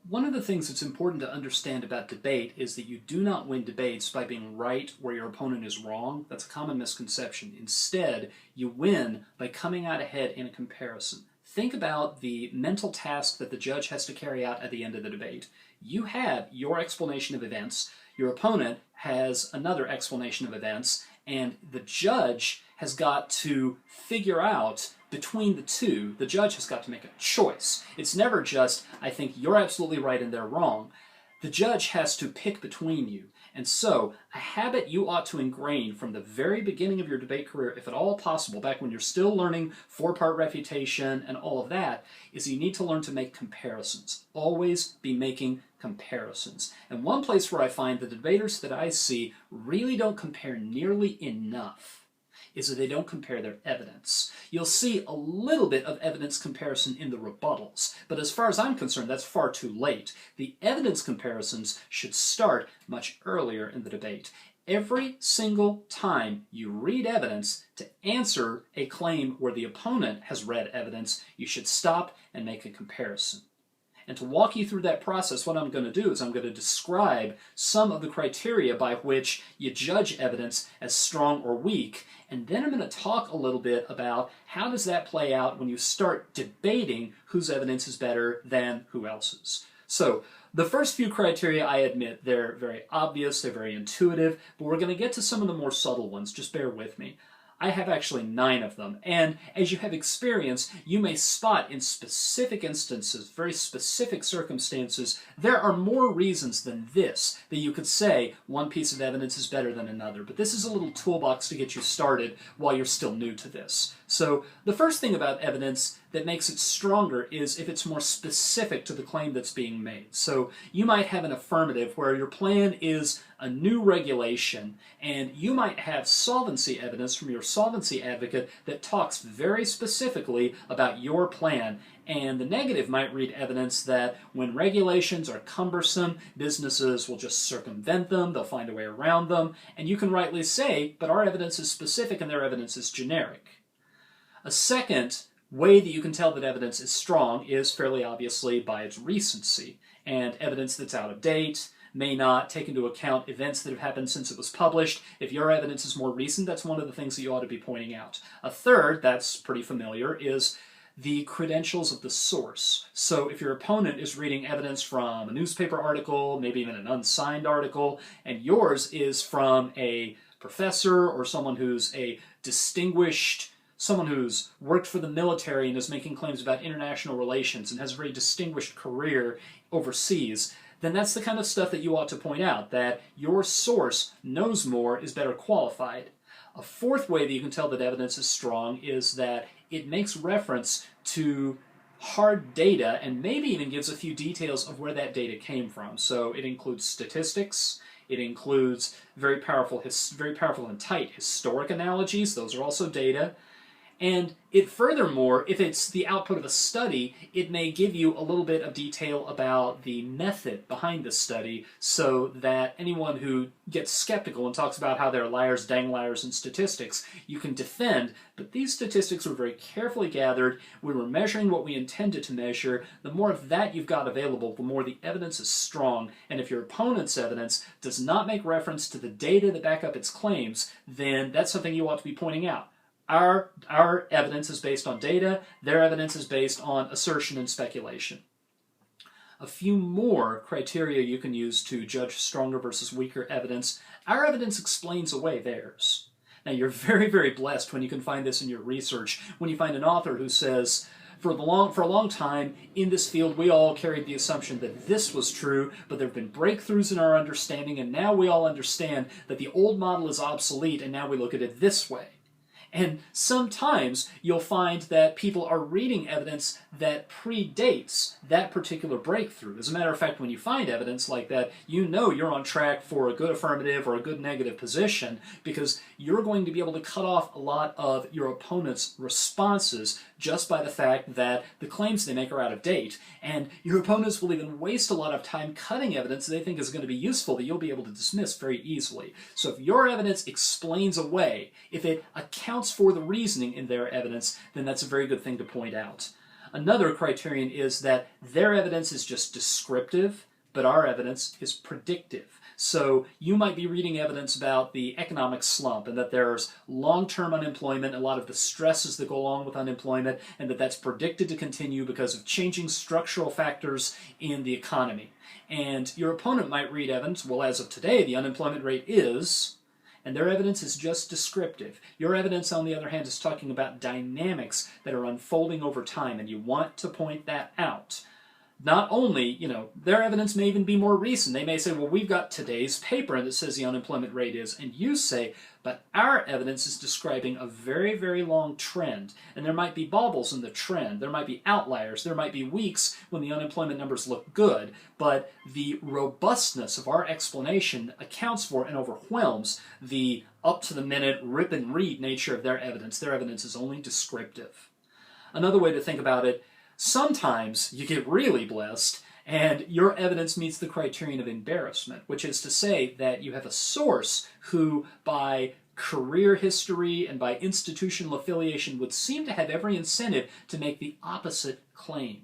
One of the things that's important to understand about debate is that you do not win debates by being right where your opponent is wrong. That's a common misconception. Instead, you win by coming out ahead in a comparison. Think about the mental task that the judge has to carry out at the end of the debate. You have your explanation of events, your opponent has another explanation of events, and the judge has got to figure out between the two, the judge has got to make a choice. It's never just, I think you're absolutely right and they're wrong. The judge has to pick between you. And so, a habit you ought to ingrain from the very beginning of your debate career, if at all possible, back when you're still learning four-part refutation and all of that, is you need to learn to make comparisons. Always be making comparisons. And one place where I find the debaters that I see really don't compare nearly enough is that they don't compare their evidence. You'll see a little bit of evidence comparison in the rebuttals, but as far as I'm concerned, that's far too late. The evidence comparisons should start much earlier in the debate. Every single time you read evidence to answer a claim where the opponent has read evidence, you should stop and make a comparison. And to walk you through that process, what I'm going to do is I'm going to describe some of the criteria by which you judge evidence as strong or weak, and then I'm going to talk a little bit about how does that play out when you start debating whose evidence is better than who else's. So, the first few criteria, I admit, they're very obvious, they're very intuitive, but we're going to get to some of the more subtle ones. Just bear with me. I have actually 9 of them, and as you have experience, you may spot in specific instances, very specific circumstances, there are more reasons than this that you could say one piece of evidence is better than another. But this is a little toolbox to get you started while you're still new to this. So the first thing about evidence that makes it stronger is if it's more specific to the claim that's being made. So you might have an affirmative where your plan is a new regulation, and you might have solvency evidence from your solvency advocate that talks very specifically about your plan. And the negative might read evidence that when regulations are cumbersome, businesses will just circumvent them, they'll find a way around them, and you can rightly say, but our evidence is specific and their evidence is generic. A second way that you can tell that evidence is strong is fairly obviously by its recency, and evidence that's out of date may not take into account events that have happened since it was published. If your evidence is more recent, that's one of the things that you ought to be pointing out. A third, that's pretty familiar, is the credentials of the source. So if your opponent is reading evidence from a newspaper article, maybe even an unsigned article, and yours is from a professor or someone who's a distinguished, someone who's worked for the military and is making claims about international relations and has a very distinguished career overseas, then that's the kind of stuff that you ought to point out, that your source knows more, is better qualified. A fourth way that you can tell that evidence is strong is that it makes reference to hard data and maybe even gives a few details of where that data came from. So it includes statistics, it includes very powerful and tight historic analogies, those are also data. And it furthermore, if it's the output of a study, it may give you a little bit of detail about the method behind the study so that anyone who gets skeptical and talks about how they're liars, dang liars, and statistics, you can defend, but these statistics were very carefully gathered, we were measuring what we intended to measure. The more of that you've got available, the more the evidence is strong, and if your opponent's evidence does not make reference to the data that back up its claims, then that's something you ought to be pointing out. Our evidence is based on data, their evidence is based on assertion and speculation. A few more criteria you can use to judge stronger versus weaker evidence. Our evidence explains away theirs. Now you're very, very blessed when you can find this in your research, when you find an author who says, for a long time in this field we all carried the assumption that this was true, but there have been breakthroughs in our understanding, and now we all understand that the old model is obsolete, and now we look at it this way. And sometimes you'll find that people are reading evidence that predates that particular breakthrough. As a matter of fact, when you find evidence like that, you know you're on track for a good affirmative or a good negative position because you're going to be able to cut off a lot of your opponent's responses just by the fact that the claims they make are out of date. And your opponents will even waste a lot of time cutting evidence they think is going to be useful that you'll be able to dismiss very easily. So if your evidence explains away, if it accounts for the reasoning in their evidence, then that's a very good thing to point out. Another criterion is that their evidence is just descriptive, but our evidence is predictive. So you might be reading evidence about the economic slump and that there's long-term unemployment, a lot of the stresses that go along with unemployment, and that that's predicted to continue because of changing structural factors in the economy. And your opponent might read evidence, well, as of today, the unemployment rate is, and their evidence is just descriptive. Your evidence, on the other hand, is talking about dynamics that are unfolding over time, and you want to point that out. Not only, their evidence may even be more recent. They may say, well, we've got today's paper that says the unemployment rate is, and you say, but our evidence is describing a very, very long trend, and there might be bobbles in the trend. There might be outliers. There might be weeks when the unemployment numbers look good, but the robustness of our explanation accounts for and overwhelms the up-to-the-minute, rip-and-read nature of their evidence. Their evidence is only descriptive. Another way to think about it, sometimes you get really blessed and your evidence meets the criterion of embarrassment, which is to say that you have a source who, by career history and by institutional affiliation, would seem to have every incentive to make the opposite claim,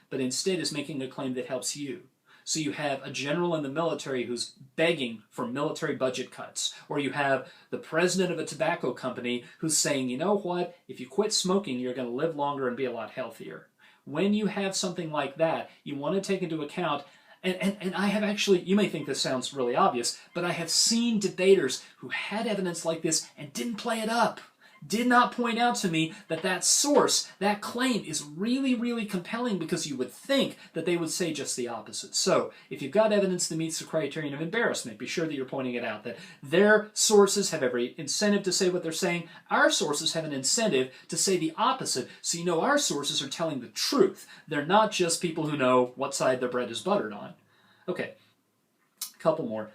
but instead is making a claim that helps you. So you have a general in the military who's begging for military budget cuts. Or you have the president of a tobacco company who's saying, you know what, if you quit smoking, you're going to live longer and be a lot healthier. When you have something like that, you want to take into account, and I have actually, you may think this sounds really obvious, but I have seen debaters who had evidence like this and didn't play it up. Did not point out to me that that source, that claim, is really, really compelling, because you would think that they would say just the opposite. So, if you've got evidence that meets the criterion of embarrassment, be sure that you're pointing it out, that their sources have every incentive to say what they're saying. Our sources have an incentive to say the opposite, so you know our sources are telling the truth. They're not just people who know what side their bread is buttered on. Okay, a couple more.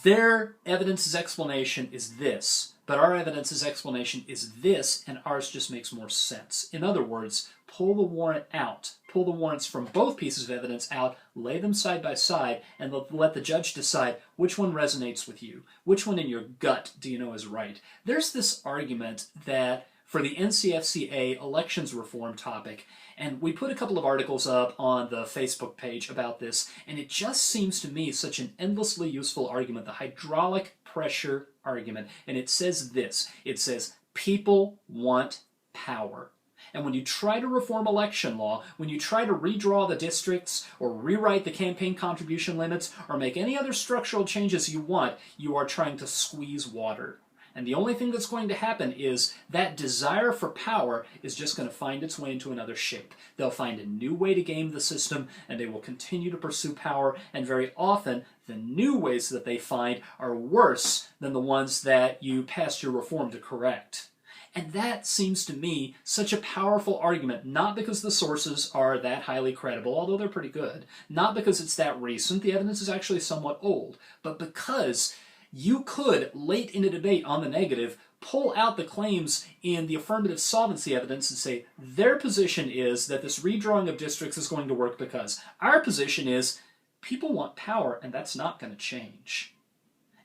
Their evidence's explanation is this, but our evidence's explanation is this, and ours just makes more sense. In other words, pull the warrant out. Pull the warrants from both pieces of evidence out, lay them side by side, and let the judge decide which one resonates with you. Which one in your gut do you know is right? There's this argument that for the NCFCA elections reform topic, and we put a couple of articles up on the Facebook page about this, and it just seems to me such an endlessly useful argument, the hydraulic pressure argument. And it says this, it says, people want power. And when you try to reform election law, when you try to redraw the districts or rewrite the campaign contribution limits or make any other structural changes you want, you are trying to squeeze water. And the only thing that's going to happen is that desire for power is just going to find its way into another shape. They'll find a new way to game the system, and they will continue to pursue power, and very often the new ways that they find are worse than the ones that you passed your reform to correct. And that seems to me such a powerful argument, not because the sources are that highly credible, although they're pretty good, not because it's that recent, the evidence is actually somewhat old, but because you could, late in a debate on the negative, pull out the claims in the affirmative solvency evidence and say, their position is that this redrawing of districts is going to work because our position is people want power and that's not going to change.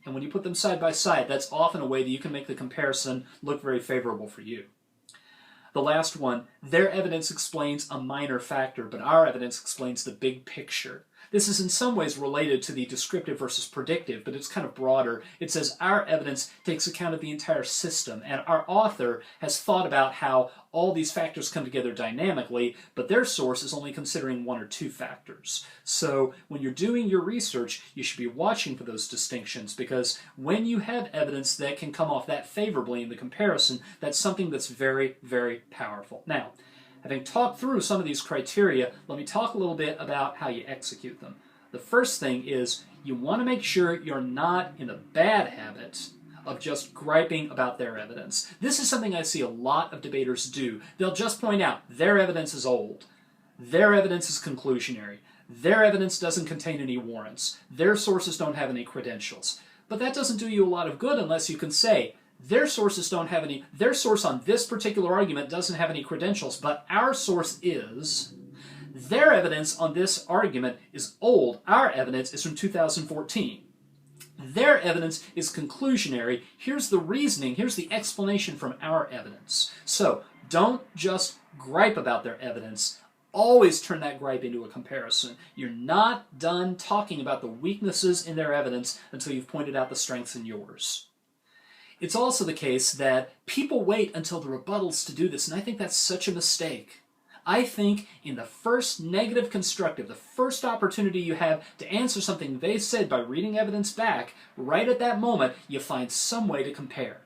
And when you put them side by side, that's often a way that you can make the comparison look very favorable for you. The last one, their evidence explains a minor factor, but our evidence explains the big picture. This is in some ways related to the descriptive versus predictive, but it's kind of broader. It says our evidence takes account of the entire system, and our author has thought about how all these factors come together dynamically, but their source is only considering one or two factors. So when you're doing your research, you should be watching for those distinctions, because when you have evidence that can come off that favorably in the comparison, that's something that's very, very powerful. Now, having talked through some of these criteria, let me talk a little bit about how you execute them. The first thing is you want to make sure you're not in the bad habit of just griping about their evidence. This is something I see a lot of debaters do. They'll just point out their evidence is old, their evidence is conclusionary, their evidence doesn't contain any warrants, their sources don't have any credentials. But that doesn't do you a lot of good unless you can say, their sources don't have any, their source on this particular argument doesn't have any credentials, but our source is. Their evidence on this argument is old. Our evidence is from 2014. Their evidence is conclusionary. Here's the reasoning, here's the explanation from our evidence. So don't just gripe about their evidence, always turn that gripe into a comparison. You're not done talking about the weaknesses in their evidence until you've pointed out the strengths in yours. It's also the case that people wait until the rebuttals to do this, and I think that's such a mistake. I think in the first negative constructive, the first opportunity you have to answer something they said by reading evidence back, right at that moment, you find some way to compare.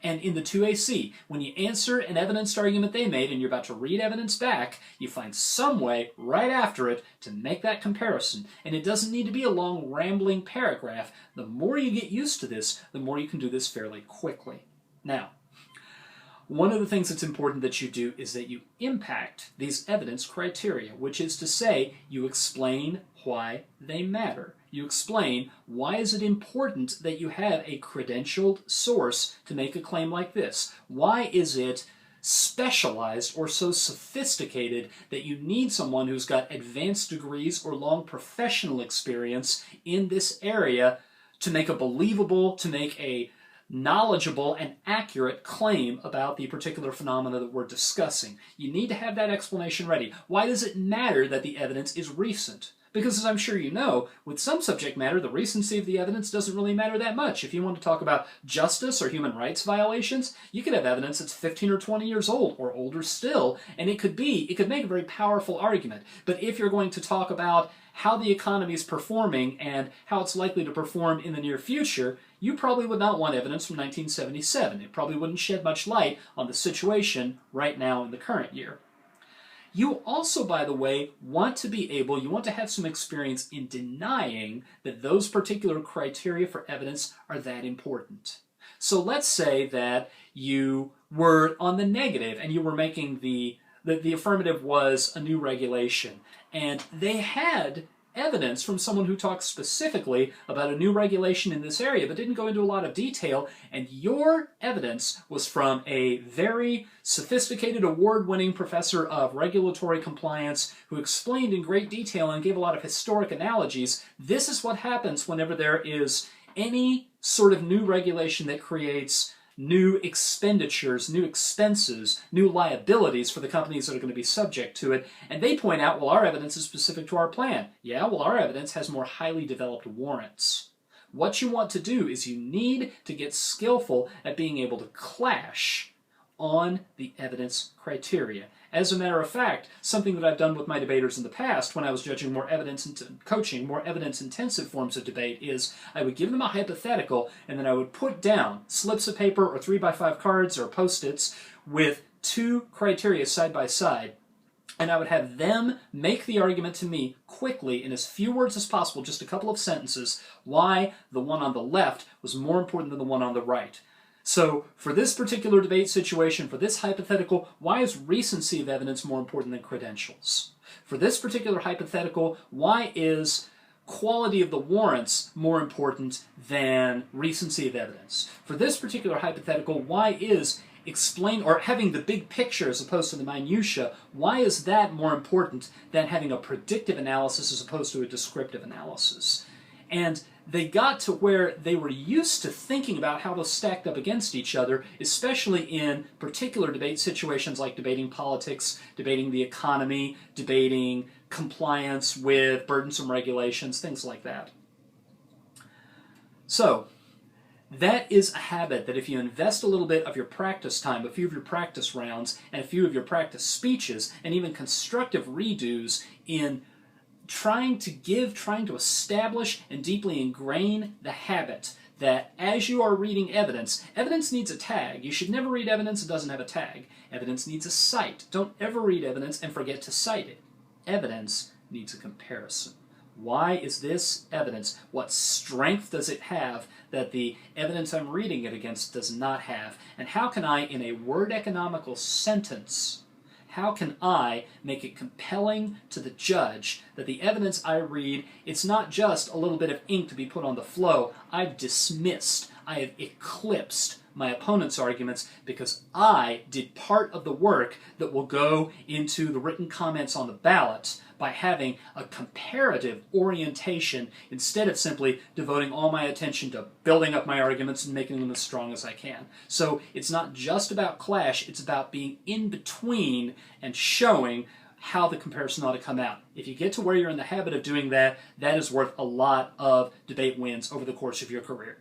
And in the 2AC, when you answer an evidenced argument they made and you're about to read evidence back, you find some way right after it to make that comparison. And it doesn't need to be a long, rambling paragraph. The more you get used to this, the more you can do this fairly quickly. Now, one of the things that's important that you do is that you impact these evidence criteria, which is to say, you explain why they matter. You explain why is it important that you have a credentialed source to make a claim like this? Why is it specialized or so sophisticated that you need someone who's got advanced degrees or long professional experience in this area to make a believable, to make a knowledgeable and accurate claim about the particular phenomena that we're discussing? You need to have that explanation ready. Why does it matter that the evidence is recent? Because, as I'm sure you know, with some subject matter, the recency of the evidence doesn't really matter that much. If you want to talk about justice or human rights violations, you could have evidence that's 15 or 20 years old, or older still, and it could make a very powerful argument. But if you're going to talk about how the economy is performing and how it's likely to perform in the near future, you probably would not want evidence from 1977. It probably wouldn't shed much light on the situation right now in the current year. You also, by the way, you want to have some experience in denying that those particular criteria for evidence are that important. So let's say that you were on the negative and you were making the affirmative was a new regulation, and they had evidence from someone who talked specifically about a new regulation in this area but didn't go into a lot of detail, and your evidence was from a very sophisticated award-winning professor of regulatory compliance who explained in great detail and gave a lot of historic analogies. This is what happens whenever there is any sort of new regulation that creates new expenditures, new expenses, new liabilities for the companies that are going to be subject to it. And they point out, well, our evidence is specific to our plan. Yeah, well, our evidence has more highly developed warrants. What you want to do is you need to get skillful at being able to clash on the evidence criteria. As a matter of fact, something that I've done with my debaters in the past when I was judging more evidence-intensive forms of debate is I would give them a hypothetical and then I would put down slips of paper or 3x5 cards or Post-its with two criteria side by side, and I would have them make the argument to me quickly in as few words as possible, just a couple of sentences, why the one on the left was more important than the one on the right. So, for this particular debate situation, for this hypothetical, why is recency of evidence more important than credentials? For this particular hypothetical, why is quality of the warrants more important than recency of evidence? For this particular hypothetical, why is having the big picture as opposed to the minutia, why is that more important than having a predictive analysis as opposed to a descriptive analysis? And they got to where they were used to thinking about how those stacked up against each other, especially in particular debate situations like debating politics, debating the economy, debating compliance with burdensome regulations, things like that. So, that is a habit that if you invest a little bit of your practice time, a few of your practice rounds, and a few of your practice speeches, and even constructive redos in trying to establish and deeply ingrain the habit that as you are reading evidence, evidence needs a tag. You should never read evidence that doesn't have a tag. Evidence needs a cite. Don't ever read evidence and forget to cite it. Evidence needs a comparison. Why is this evidence? What strength does it have that the evidence I'm reading it against does not have? And how can I, in a word economical sentence, how can I make it compelling to the judge that the evidence I read, it's not just a little bit of ink to be put on the flow. I've dismissed, I have eclipsed my opponent's arguments because I did part of the work that will go into the written comments on the ballot by having a comparative orientation instead of simply devoting all my attention to building up my arguments and making them as strong as I can. So it's not just about clash, it's about being in between and showing how the comparison ought to come out. If you get to where you're in the habit of doing that, that is worth a lot of debate wins over the course of your career.